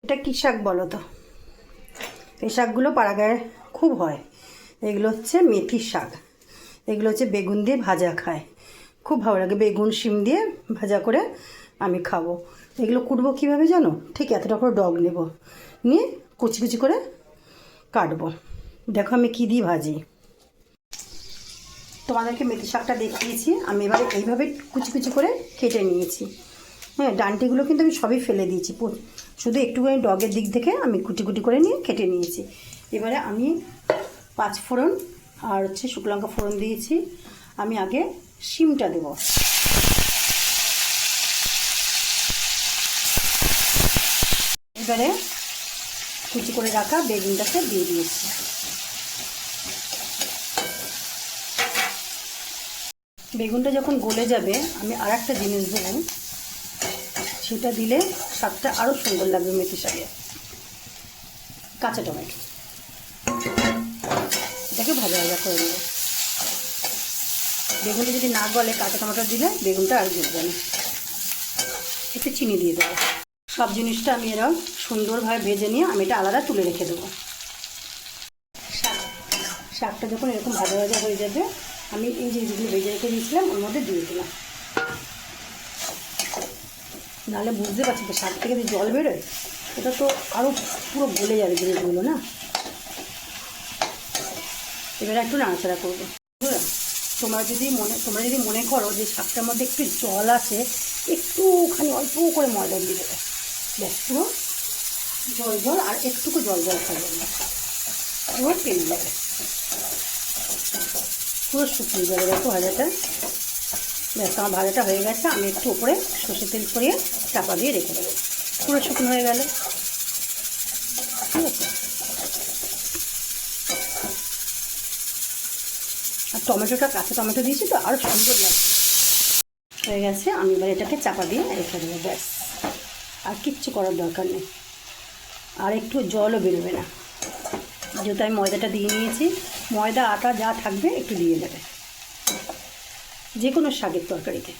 এটা কী শাক বলো তো? এই শাকগুলো পাড়াগাঁয়ে খুব হয়। এগুলো হচ্ছে মেথির শাক। এগুলো হচ্ছে বেগুন দিয়ে ভাজা খায়, খুব ভালো লাগে। বেগুন শিম দিয়ে ভাজা করে আমি খাবো। এগুলো কুটবো কীভাবে জানো? ঠিক এতটা করে ডগ নেব, নিয়ে কুচি কুচি করে কাটবো। দেখো আমি কী দিয়ে ভাজি। তোমাদেরকে মেথি শাকটা দেখিয়েছি, আমি এবারে এইভাবে কুচি কুচি করে কেটে নিয়েছি। হ্যাঁ, ডান্টিগুলো কিন্তু আমি সবই ফেলে দিয়েছি, শুধু একটুখানি ডগের দিক থেকে আমি কুটি কুটি করে নিয়ে কেটে নিয়েছি। এবারে আমি 5 ফোড়ন আর হচ্ছে শুকনো লঙ্কা ফোড়ন দিয়েছি। আমি আগে শিমটা দেব। এবারে কুচি করে রাখা বেগুনটাকে দিয়ে দিয়েছি। বেগুনটা যখন গলে যাবে আমি আর একটা জিনিস দেবো, সেটা দিলে স্বাদটা আরও সুন্দর লাগবে মেথি শাকে। কাঁচা টমেটো, এটাকে ভাজা ভাজা করে দেবো। বেগুনটা যদি না গলে কাঁচা টমেটো দিলে বেগুনটা আর গলবে না। একটু চিনি দিয়ে দেবো। সব জিনিসটা আমি এরকম সুন্দরভাবে ভেজে নিয়ে আমি এটা আলাদা তুলে রেখে দেবো। শাকটা যখন এরকম ভাজা ভাজা হয়ে যাবে, আমি এই যে যেগুলো ভেজে রেখে দিয়েছিলাম ওর মধ্যে দিয়ে দিলাম। নাহলে বুঝতে পারছি তো শাক থেকে যে জল বেরোয়, এটা তো আরও পুরো গলে যাবে জিনিসগুলো না। এবারে একটু নাড়াচাড়া করবো। তোমরা যদি মনে করো যে শাকটার মধ্যে একটু জল আছে, একটুখানি অল্প করে ময়দা দিয়ে দেবে। ব্যাস, পুরো জল জল আর একটুকু জল জল থাকবে না, পুরো টেনে যাবে, পুরো শুকিয়ে যাবে। দেখো ভাজাটা, ব্যাস আমার ভাজাটা হয়ে গেছে। আমি একটু উপরে সর্ষের তেল ছড়িয়ে চাপা দিয়ে রেখে দেবো, পুরো শুকনো হয়ে গেল। ঠিক আছে, আর টমেটোটা কাঁচা টমেটো দিয়েছি তো আরও সুন্দর লাগবে। হয়ে গেছে, আমি এবার এটাকে চাপা দিয়ে রেখে দেবো। ব্যাস, আর কিচ্ছু করার দরকার নেই, আর একটু জলও বেরোবে না, যেহেতু আমি ময়দাটা দিয়ে নিয়েছি। ময়দা আটা যা থাকবে একটু দিয়ে দেবে যে কোনো শাকের তরকারিতে।